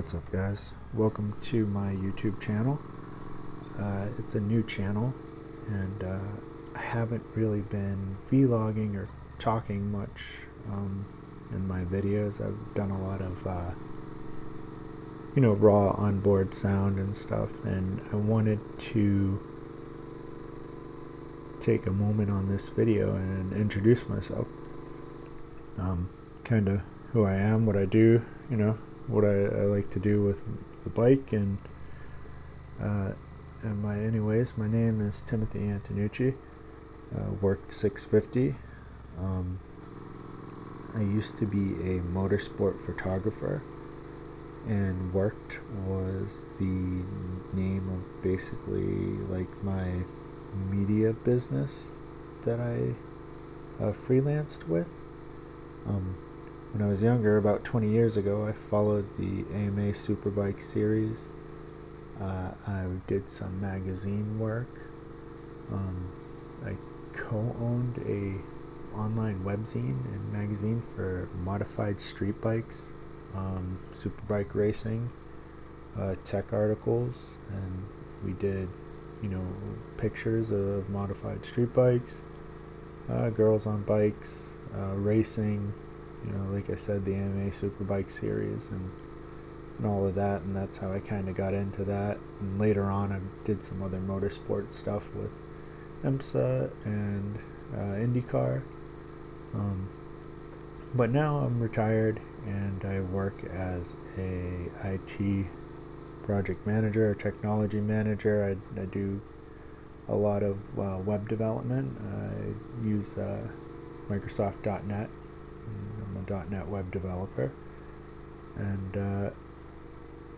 What's up, guys? Welcome to my YouTube channel. It's a new channel, and I haven't really been vlogging or talking much in my videos. I've done a lot of raw onboard sound and stuff, and I wanted to take a moment on this video and introduce myself. Kind of who I am, what I do, what I like to do with the bike, and my name is Timothy Antonucci. Worked 650. I used to be a motorsport photographer, and worked was the name of basically like my media business that I freelanced with. When I was younger, about 20 years ago, I followed the AMA Superbike series. I did some magazine work. I co-owned a online webzine and magazine for modified street bikes, superbike racing, tech articles, and we did, pictures of modified street bikes, girls on bikes, racing. Like I said, the AMA Superbike series and all of that, and that's how I kind of got into that. And later on, I did some other motorsport stuff with IMSA and IndyCar. But now I'm retired, and I work as a IT project manager or technology manager. I do a lot of web development. I use Microsoft.NET. I'm a .NET web developer, and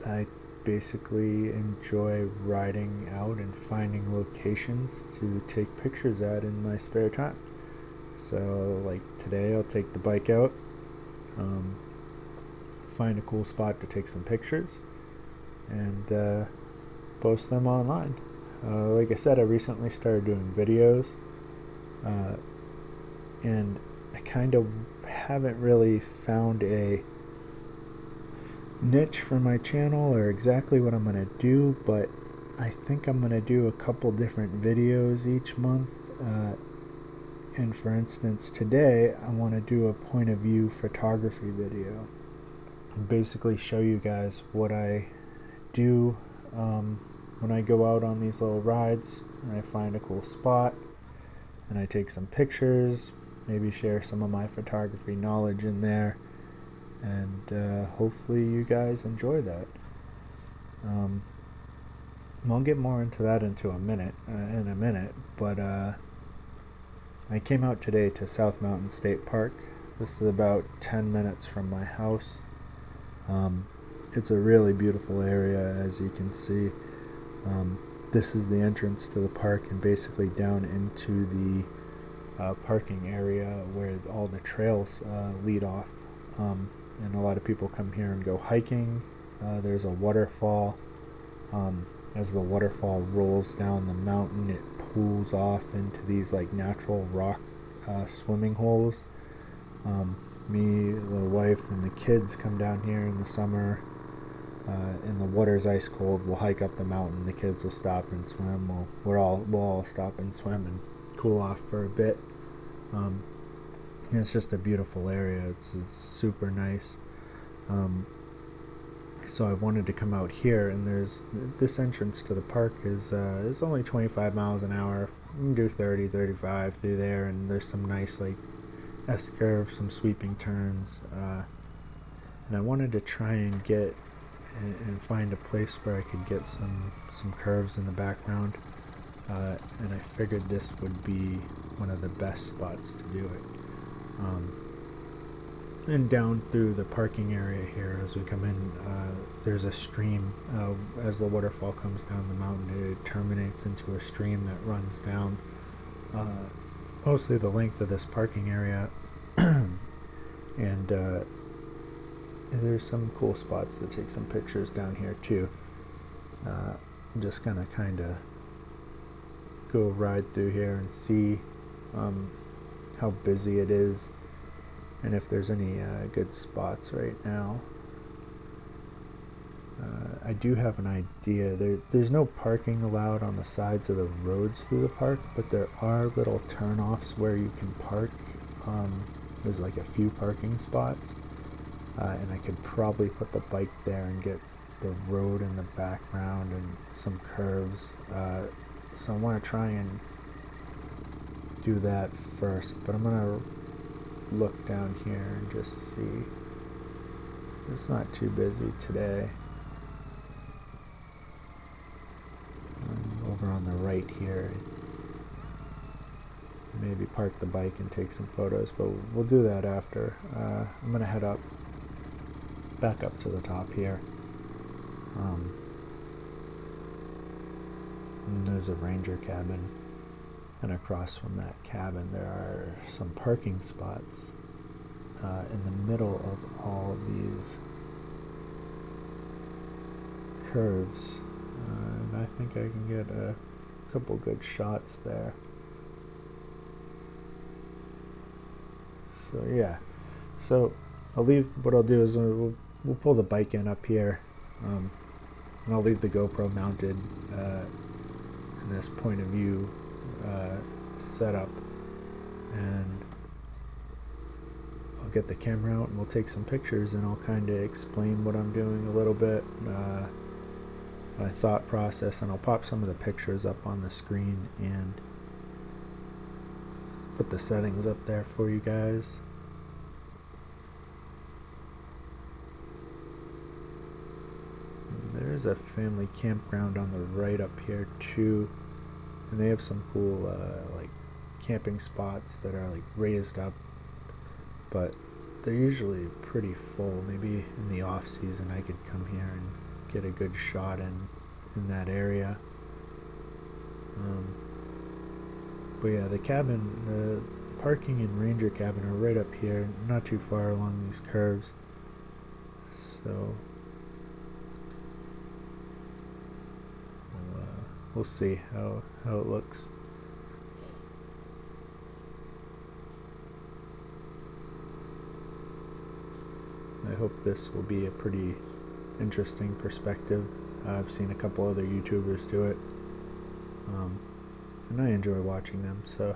I basically enjoy riding out and finding locations to take pictures at in my spare time. So like today, I'll take the bike out, find a cool spot to take some pictures, and post them online. Like I said, I recently started doing videos, and I kind of haven't really found a niche for my channel or exactly what I'm going to do, but I think I'm going to do a couple different videos each month. And for instance, today I want to do a point of view photography video and basically show you guys what I do when I go out on these little rides and I find a cool spot and I take some pictures, maybe share some of my photography knowledge in there, and hopefully you guys enjoy that. I'll get more into that in a minute, but I came out today to South Mountain State Park. This is about 10 minutes from my house. It's a really beautiful area, as you can see. This is the entrance to the park, and basically down into the parking area where all the trails lead off, and a lot of people come here and go hiking. There's a waterfall. As the waterfall rolls down the mountain, it pools off into these like natural rock swimming holes. Me, the wife, and the kids come down here in the summer, and the water's ice cold. We'll hike up the mountain. The kids will stop and swim. We'll all stop and swim and cool off for a bit. And it's just a beautiful area. It's super nice. So I wanted to come out here, and there's this entrance to the park is only 25 miles an hour. You can do 30, 35 through there, and there's some nice like S-curves, some sweeping turns, and I wanted to try and get and find a place where I could get some curves in the background, and I figured this would be one of the best spots to do it. And down through the parking area here, as we come in, there's a stream. As the waterfall comes down the mountain, it terminates into a stream that runs down mostly the length of this parking area. And there's some cool spots to take some pictures down here too. I'm just gonna kind of go ride through here and see how busy it is, and if there's any good spots right now. I do have an idea. There's no parking allowed on the sides of the roads through the park, but there are little turnoffs where you can park. There's like a few parking spots, and I could probably put the bike there and get the road in the background and some curves. So I want to try and do that first, but I'm gonna look down here and just see. It's not too busy today. Over on the right here, maybe park the bike and take some photos, but we'll do that after. I'm gonna head back up to the top here. And there's a ranger cabin, and across from that cabin there are some parking spots in the middle of all these curves, and I think I can get a couple good shots there. So yeah, so what I'll do is we'll pull the bike in up here, and I'll leave the GoPro mounted in this point of view setup, and I'll get the camera out and we'll take some pictures, and I'll kind of explain what I'm doing a little bit, my thought process, and I'll pop some of the pictures up on the screen and put the settings up there for you guys. There's a family campground on the right up here too, and they have some cool like camping spots that are like raised up, but they're usually pretty full. Maybe in the off season I could come here and get a good shot in that area. But yeah, the cabin, the parking and ranger cabin are right up here, not too far along these curves. So we'll see how it looks. I hope this will be a pretty interesting perspective. I've seen a couple other YouTubers do it, and I enjoy watching them, so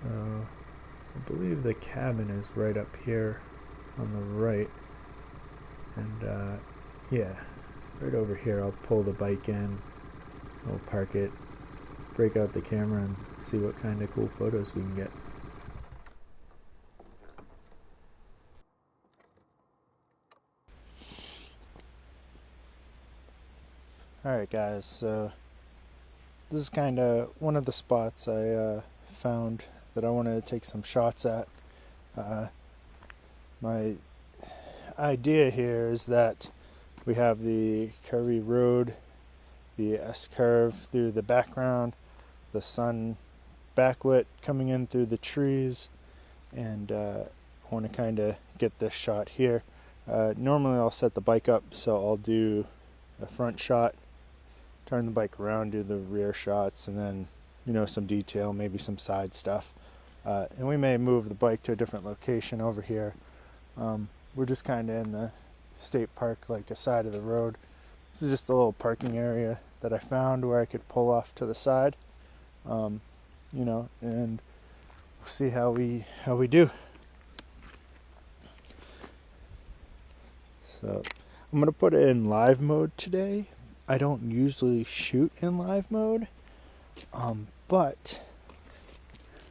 I believe the cabin is right up here on the right, and yeah, right over here. I'll pull the bike in, I'll park it, break out the camera, and see what kind of cool photos we can get. Alright guys, so this is kind of one of the spots I found that I wanted to take some shots at. My idea here is that we have the curvy road, the S-curve through the background, the sun backlit coming in through the trees, and I want to kind of get this shot here. Normally I'll set the bike up, so I'll do a front shot, turn the bike around, do the rear shots, and then, you know, some detail, maybe some side stuff. And we may move the bike to a different location over here. We're just kind of in the state park, like a side of the road. This is just a little parking area that I found where I could pull off to the side, you know, and we'll see how we do. So I'm gonna put it in live mode today. I don't usually shoot in live mode, but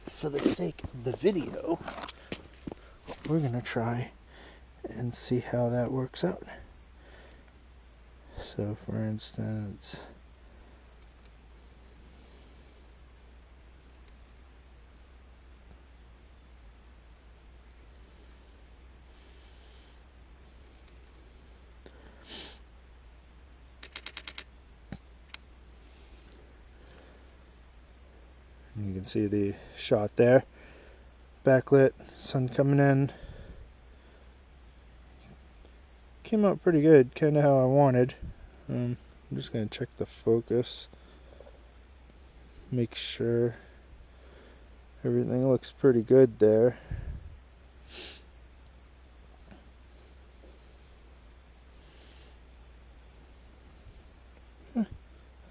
for the sake of the video, we're gonna try and see how that works out. So for instance, can see the shot there. Backlit, sun coming in. Came out pretty good, kind of how I wanted. I'm just going to check the focus. Make sure everything looks pretty good there.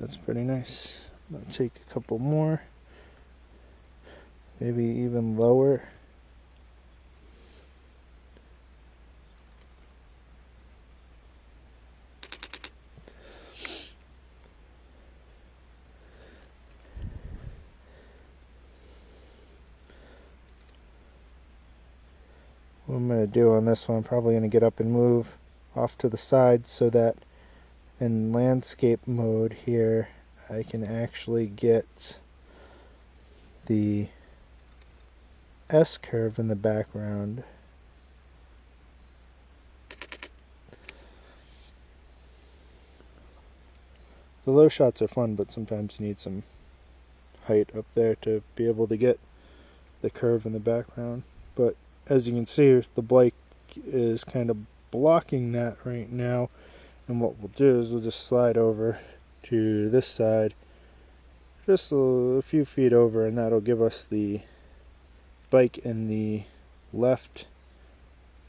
That's pretty nice. I'm going to take a couple more. Maybe even lower. What I'm going to do on this one, I'm probably going to get up and move off to the side so that in landscape mode here I can actually get the S-curve in the background. The low shots are fun, but sometimes you need some height up there to be able to get the curve in the background. But as you can see, the bike is kind of blocking that right now, and what we'll do is we'll just slide over to this side just a few feet over, and that'll give us the bike in the left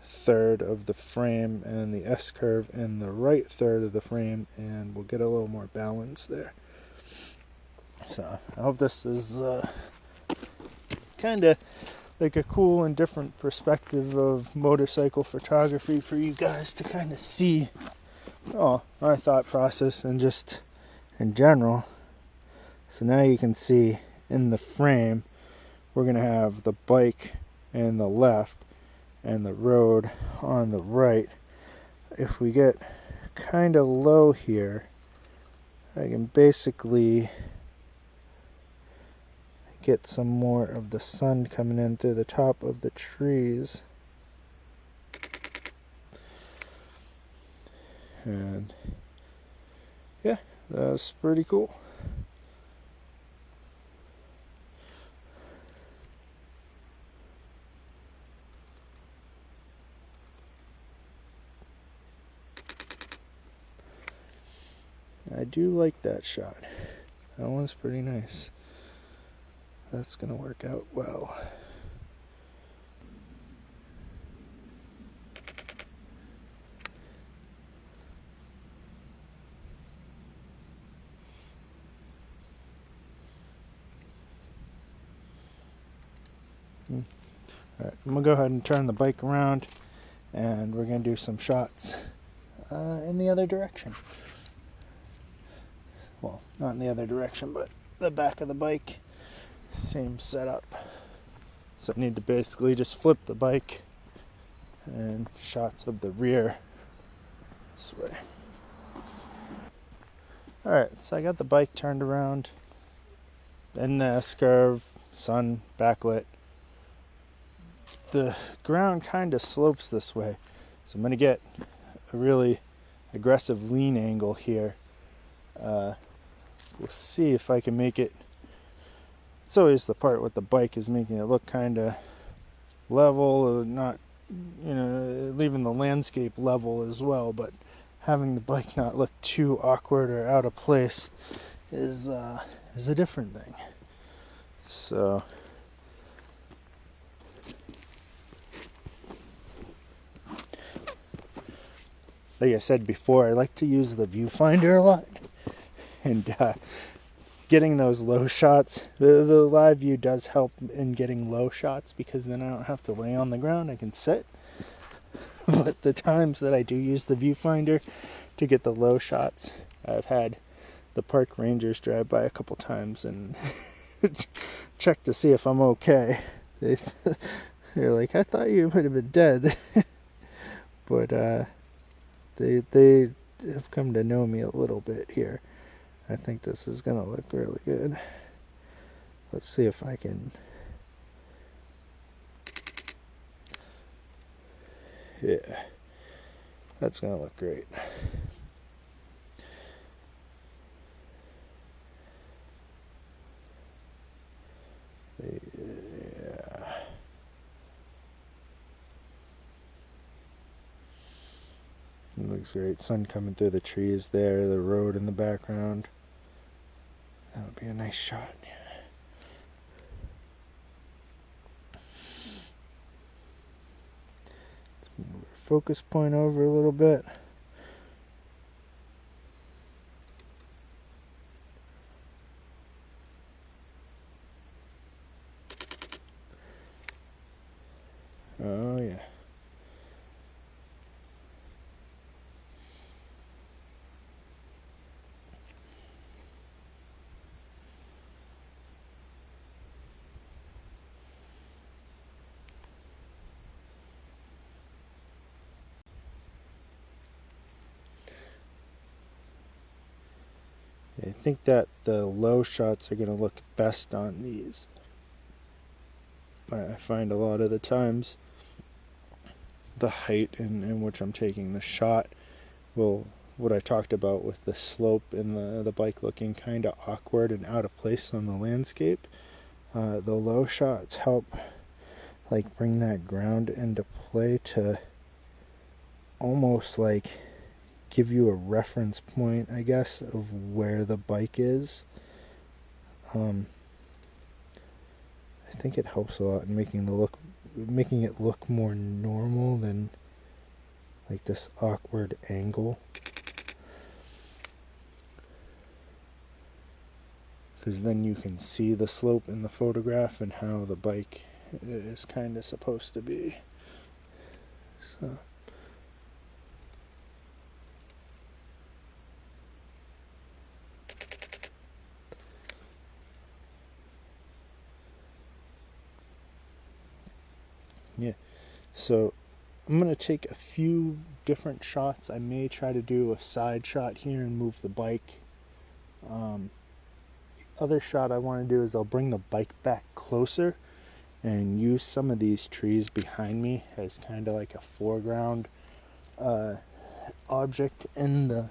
third of the frame and the S-curve in the right third of the frame, and we'll get a little more balance there. So I hope this is kind of like a cool and different perspective of motorcycle photography for you guys to kind of see my thought process and just in general. So now you can see in the frame we're going to have the bike in the left and the road on the right. If we get kind of low here, I can basically get some more of the sun coming in through the top of the trees. And yeah, that's pretty cool. I do like that shot. That one's pretty nice. That's gonna work out well. Alright, I'm gonna go ahead and turn the bike around, and we're gonna do some shots in the other direction. Well, not in the other direction, but the back of the bike. Same setup. So I need to basically just flip the bike and shots of the rear this way. Alright, so I got the bike turned around in the S-curve, sun, backlit. The ground kind of slopes this way, so I'm going to get a really aggressive lean angle here. We'll see if I can make it. It's always the part with the bike is making it look kind of level, or not, leaving the landscape level as well, but having the bike not look too awkward or out of place is a different thing. So like I said before, I like to use the viewfinder a lot, and getting those low shots, the live view does help in getting low shots, because then I don't have to lay on the ground, I can sit. But the times that I do use the viewfinder to get the low shots, I've had the park rangers drive by a couple times and check to see if I'm okay. They're like, I thought you might have been dead. But they have come to know me a little bit here. I think this is going to look really good. Let's see if I can. Yeah, that's going to look great. It looks great. Sun coming through the trees there, the road in the background. That would be a nice shot. Move our focus point over a little bit. Oh yeah. I think that the low shots are going to look best on these. I find a lot of the times the height in which I'm taking the shot will, what I talked about with the slope and the bike looking kind of awkward and out of place on the landscape. The low shots help like bring that ground into play to almost like give you a reference point, I guess, of where the bike is. I think it helps a lot in making it look more normal than like this awkward angle. Because then you can see the slope in the photograph and how the bike is kind of supposed to be. So. Yeah, so I'm going to take a few different shots. I may try to do a side shot here and move the bike. Other shot I want to do is I'll bring the bike back closer and use some of these trees behind me as kind of like a foreground object in the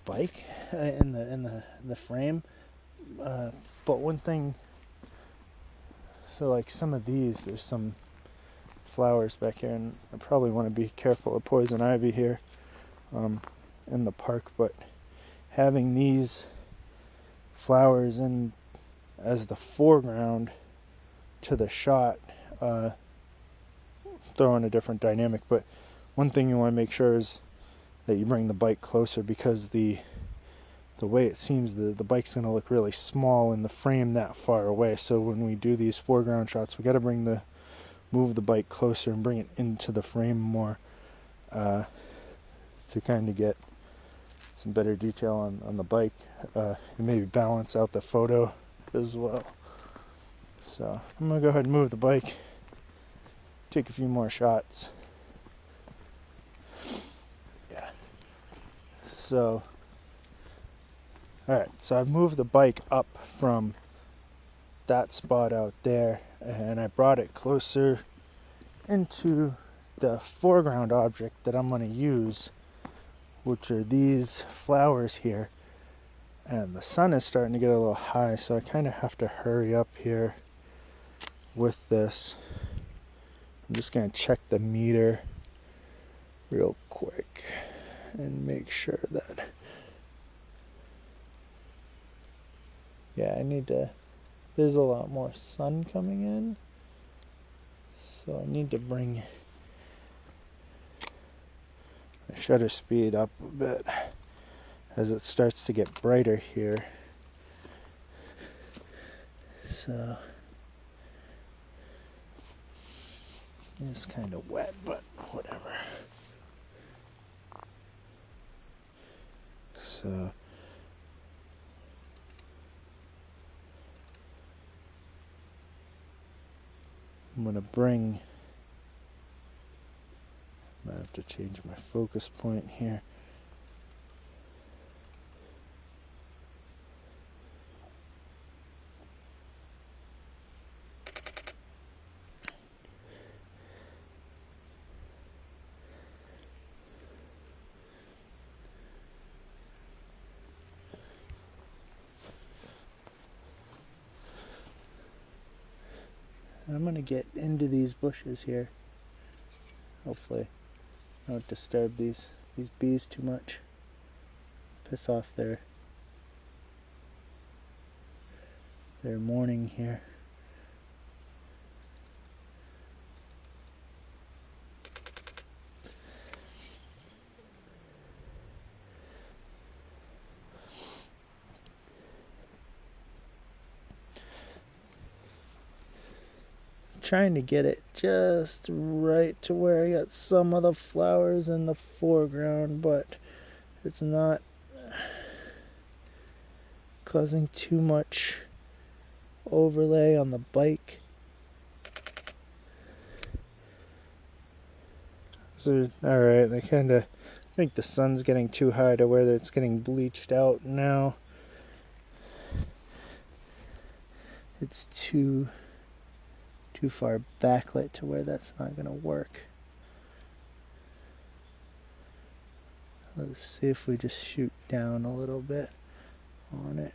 bike, in the frame. But one thing, so like some of these, there's some flowers back here, and I probably want to be careful of poison ivy here in the park, but having these flowers in as the foreground to the shot throw in a different dynamic. But one thing you want to make sure is that you bring the bike closer, because the way it seems the bike's going to look really small in the frame that far away. So when we do these foreground shots, we got to move the bike closer and bring it into the frame more to kind of get some better detail on the bike and maybe balance out the photo as well. So I'm going to go ahead and move the bike, take a few more shots. Yeah. So, alright, so I've moved the bike up from that spot out there, and I brought it closer into the foreground object that I'm going to use, which are these flowers here. And the sun is starting to get a little high, so I kind of have to hurry up here with this. I'm just going to check the meter real quick and make sure that, yeah, I need to, there's a lot more sun coming in, so I need to bring my shutter speed up a bit as it starts to get brighter here. So it's kind of wet, but whatever. So I'm going to bring, I might have to change my focus point here. I'm going to get into these bushes here, hopefully. Don't disturb these bees too much. Piss off their morning here. Trying to get it just right to where I got some of the flowers in the foreground, but it's not causing too much overlay on the bike. So, alright, I think the sun's getting too high to where it's getting bleached out now. It's too far backlit to where that's not going to work. Let's see if we just shoot down a little bit on it.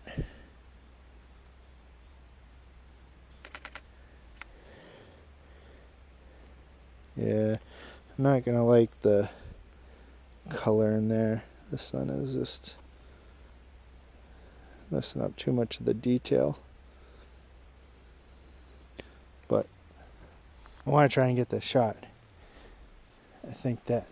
Yeah, I'm not going to like the color in there. The sun is just messing up too much of the detail. But I want to try and get this shot. I think that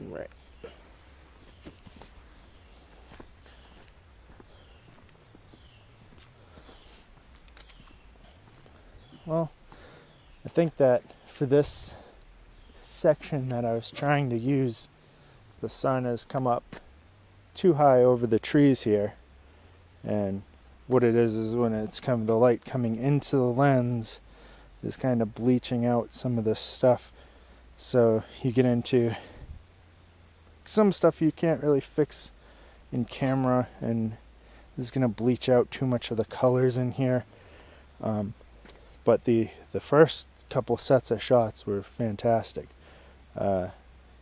right. Well, I think that for this section that I was trying to use, the sun has come up too high over the trees here, and what it is when it's the light coming into the lens is kind of bleaching out some of this stuff, so you get into some stuff you can't really fix in camera, and this is going to bleach out too much of the colors in here. But the first couple sets of shots were fantastic. We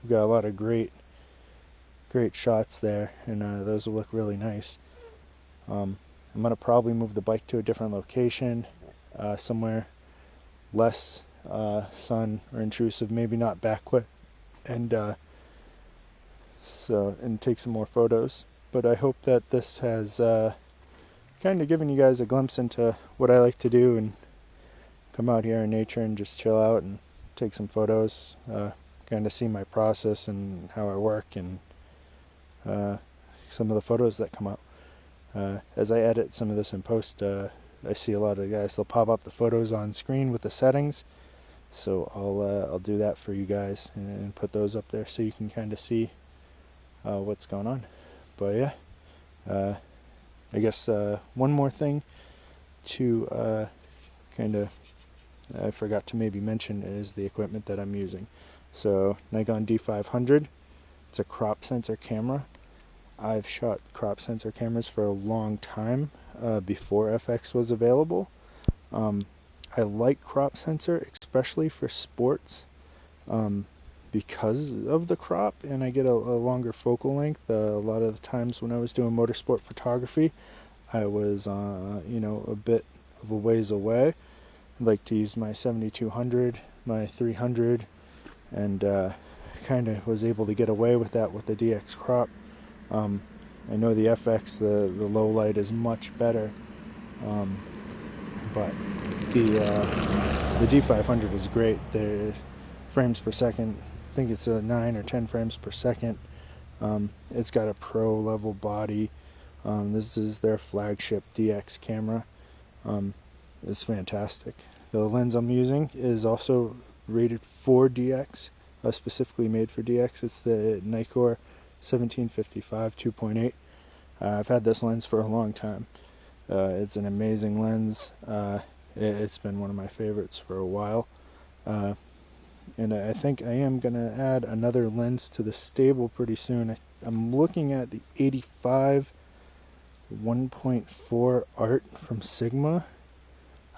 got a lot of great shots there, and those will look really nice. I'm going to probably move the bike to a different location, somewhere less sun or intrusive, maybe not backlit, and take some more photos. But I hope that this has kind of given you guys a glimpse into what I like to do and come out here in nature and just chill out and take some photos, kind of see my process and how I work, and some of the photos that come out. As I edit some of this in post, I see a lot of guys, they'll pop up the photos on screen with the settings, so I'll do that for you guys and put those up there so you can kind of see what's going on. But yeah, I guess one more thing to I forgot to maybe mention is the equipment that I'm using. So Nikon D500, it's a crop sensor camera. I've shot crop sensor cameras for a long time, before FX was available. I like crop sensor, especially for sports, because of the crop, and I get a longer focal length. A lot of the times when I was doing motorsport photography, I was a bit of a ways away. I like to use my 7200, my 300, and kind of was able to get away with that with the DX crop. I know the FX, the low light is much better, but the D500 is great. The frames per second, I think it's 9 or 10 frames per second. It's got a pro level body. This is their flagship DX camera. It's fantastic. The lens I'm using is also rated for DX, specifically made for DX. It's the Nikon 1755 2.8. I've had this lens for a long time. It's an amazing lens. It's been one of my favorites for a while. And I think I am going to add another lens to the stable pretty soon. I'm looking at the 85 1.4 Art from Sigma,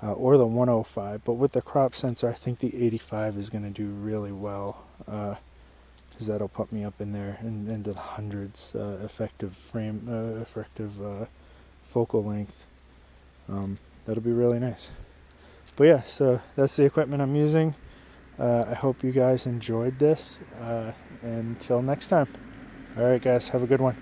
or the 105, but with the crop sensor I think the 85 is going to do really well, because that'll put me up in there into the hundreds effective focal length. That'll be really nice. But yeah, so that's the equipment I'm using. I hope you guys enjoyed this. Until next time. Alright guys, have a good one.